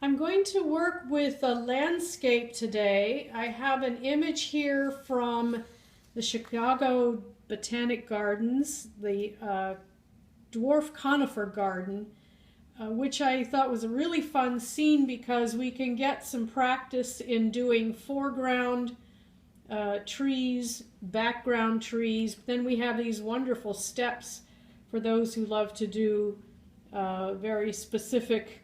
I'm going to work with a landscape today. I have an image here from the Chicago Botanic Gardens, the dwarf conifer garden, which I thought was a really fun scene because we can get some practice in doing foreground trees, background trees. Then we have these wonderful steps for those who love to do very specific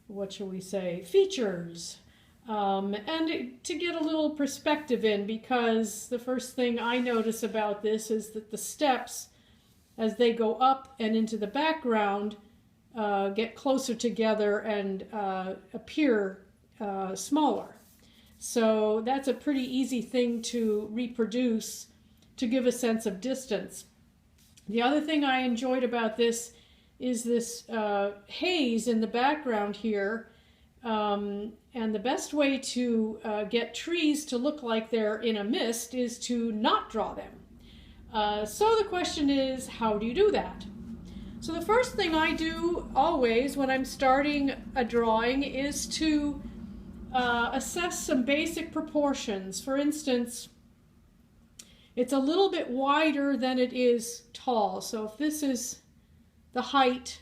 what shall we say, features, and to get a little perspective in, because the first thing I notice about this is that the steps, as they go up and into the background, get closer together and appear smaller. So that's a pretty easy thing to reproduce to give a sense of distance. The other thing I enjoyed about this is this haze in the background here, and the best way to get trees to look like they're in a mist is to not draw them. So the question is, how do you do that? So the first thing I do always when I'm starting a drawing is to assess some basic proportions. For instance, it's a little bit wider than it is tall. So if this is the height,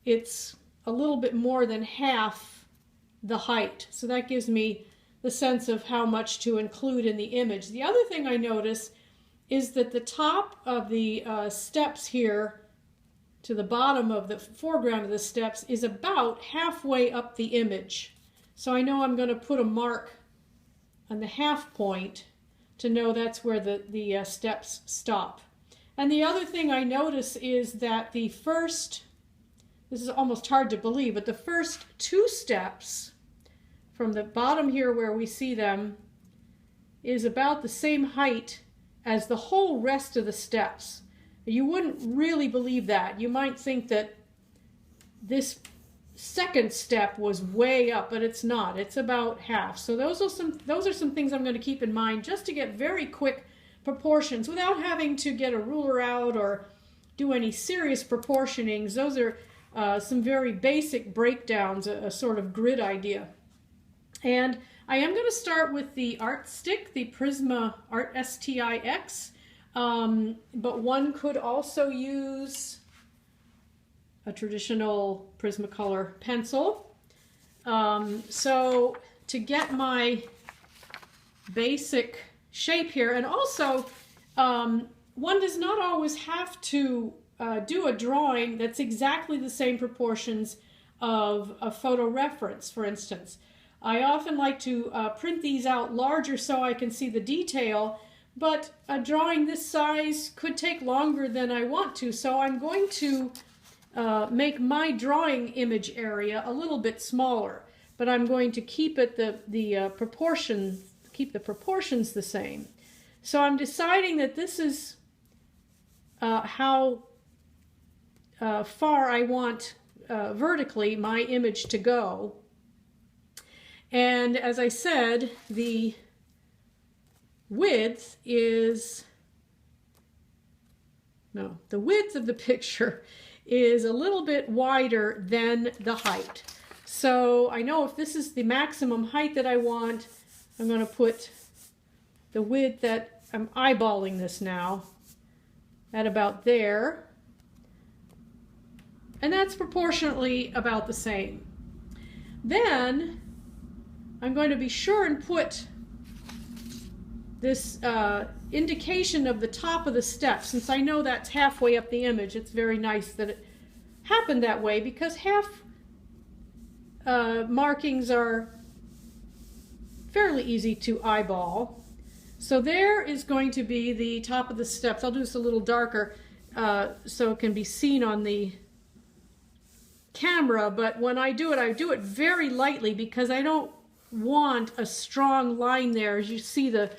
it's a little bit more than half the height. So that gives me the sense of how much to include in the image. The other thing I notice is that the top of the steps here to the bottom of the foreground of the steps is about halfway up the image. So I know I'm going to put a mark on the half point to know that's where the steps stop. And the other thing I notice is that the first, this is almost hard to believe, but the first two steps from the bottom here where we see them is about the same height as the whole rest of the steps. You wouldn't really believe that. You might think that this second step was way up, but it's not. It's about half. So those are some things I'm going to keep in mind just to get very quick proportions without having to get a ruler out or do any serious proportionings. Those are some very basic breakdowns, a sort of grid idea. And I am going to start with the art stick, the Prisma Art STIX, but one could also use a traditional Prismacolor pencil. So to get my basic shape here, and also one does not always have to do a drawing that's exactly the same proportions of a photo reference, for instance. I often like to print these out larger so I can see the detail, but a drawing this size could take longer than I want to, so I'm going to make my drawing image area a little bit smaller, but I'm going to keep it the proportions the same. So I'm deciding that this is how far I want vertically my image to go. And as I said, the width of the picture is a little bit wider than the height. So I know if this is the maximum height that I want, I'm going to put the width that I'm eyeballing this now at about there. And that's proportionately about the same. Then I'm going to be sure and put this indication of the top of the steps. Since I know that's halfway up the image, it's very nice that it happened that way, because half markings are fairly easy to eyeball. So there is going to be the top of the steps. I'll do this a little darker so it can be seen on the camera, but when I do it very lightly, because I don't want a strong line there. As you see, the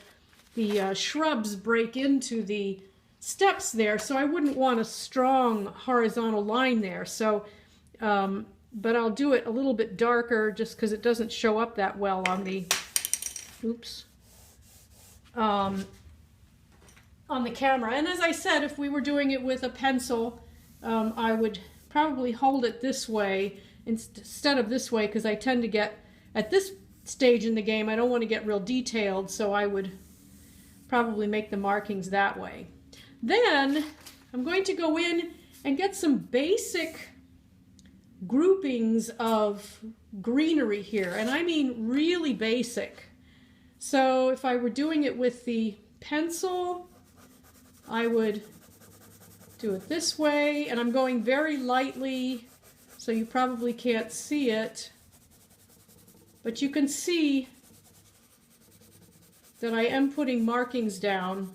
shrubs break into the steps there, so I wouldn't want a strong horizontal line there. So but I'll do it a little bit darker just because it doesn't show up that well on the on the camera. And as I said, if we were doing it with a pencil, I would probably hold it this way instead of this way, because I tend to get, at this stage in the game, I don't want to get real detailed, so I would probably make the markings that way. Then I'm going to go in and get some basic groupings of greenery here, and I mean really basic. So if I were doing it with the pencil, I would do it this way, and I'm going very lightly, so you probably can't see it, but you can see that I am putting markings down,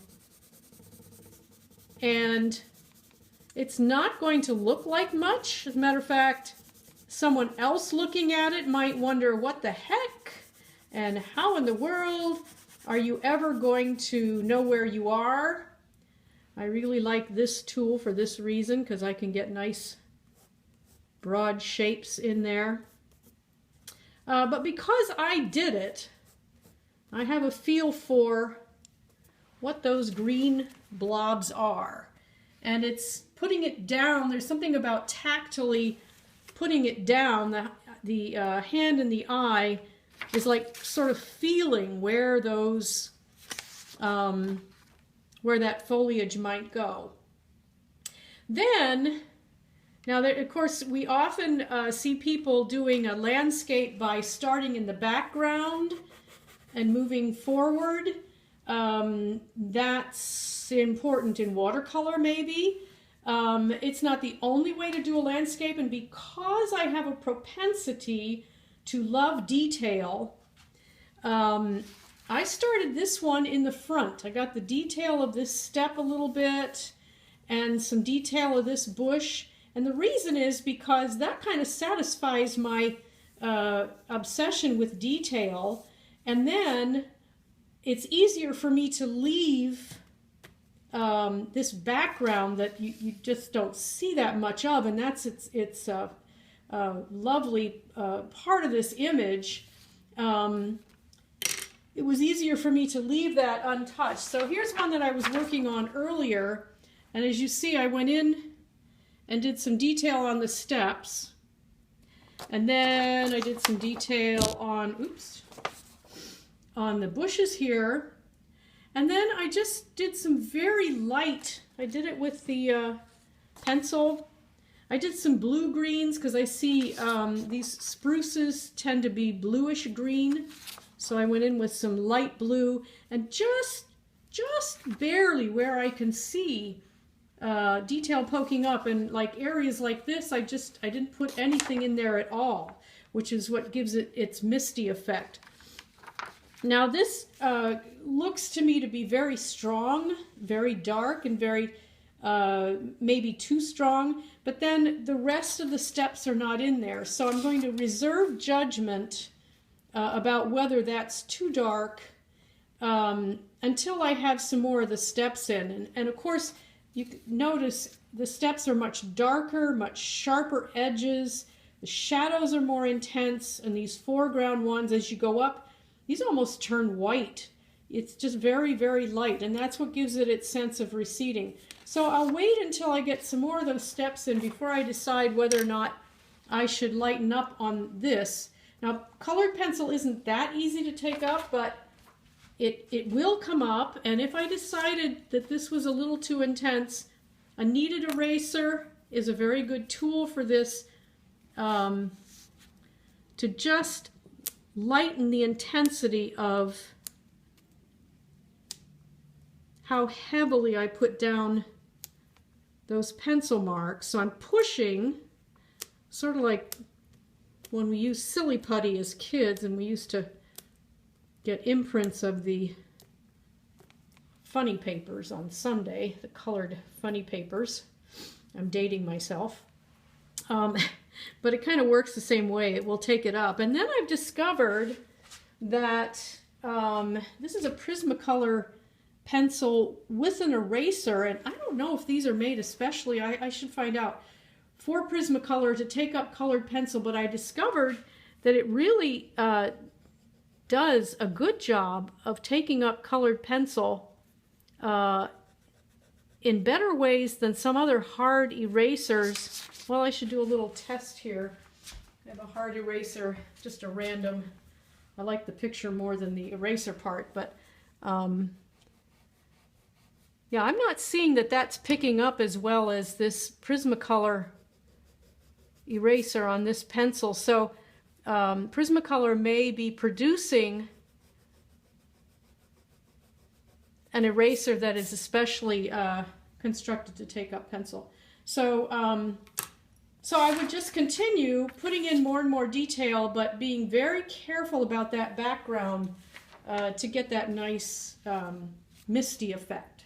and it's not going to look like much. As a matter of fact, someone else looking at it might wonder, what the heck? And how in the world are you ever going to know where you are? I really like this tool for this reason, because I can get nice broad shapes in there. But because I did it, I have a feel for what those green blobs are. And it's putting it down. There's something about tactily putting it down. The hand and the eye is like sort of feeling where those, where that foliage might go. Then, now there, of course, we often see people doing a landscape by starting in the background and moving forward. That's important in watercolor, maybe. It's not the only way to do a landscape, and because I have a propensity to love detail, I started this one in the front. I got the detail of this step a little bit and some detail of this bush, and the reason is because that kind of satisfies my obsession with detail, and then it's easier for me to leave this background that you just don't see that much of, and that's its lovely part of this image. It was easier for me to leave that untouched. So here's one that I was working on earlier, and as you see, I went in and did some detail on the steps, and then I did some detail on, on the bushes here. And then I just did some very light, I did it with the pencil. I did some blue greens because I see these spruces tend to be bluish green. So I went in with some light blue, and just barely where I can see detail poking up, and like areas like this, I didn't put anything in there at all, which is what gives it its misty effect. Now this looks to me to be very strong, very dark, and very maybe too strong, but then the rest of the steps are not in there. So I'm going to reserve judgment about whether that's too dark until I have some more of the steps in. And of course, you can notice the steps are much darker, much sharper edges. The shadows are more intense, and these foreground ones, as you go up, these almost turn white. It's just very, very light, and that's what gives it its sense of receding. So I'll wait until I get some more of those steps in before I decide whether or not I should lighten up on this. Now, colored pencil isn't that easy to take up, but it will come up, and if I decided that this was a little too intense, a kneaded eraser is a very good tool for this, to just lighten the intensity of how heavily I put down those pencil marks. So I'm pushing, sort of like when we used Silly Putty as kids and we used to get imprints of the funny papers on Sunday, the colored funny papers. I'm dating myself. But it kind of works the same way. It will take it up. And then I've discovered that this is a Prismacolor pencil with an eraser, and I don't know if these are made especially, I should find out, for Prismacolor to take up colored pencil, but I discovered that it really does a good job of taking up colored pencil in better ways than some other hard erasers. Well, I should do a little test here. I have a hard eraser, just a random. I like the picture more than the eraser part, but yeah, I'm not seeing that that's picking up as well as this Prismacolor eraser on this pencil. So Prismacolor may be producing an eraser that is especially constructed to take up pencil. So, so I would just continue putting in more and more detail, but being very careful about that background to get that nice misty effect.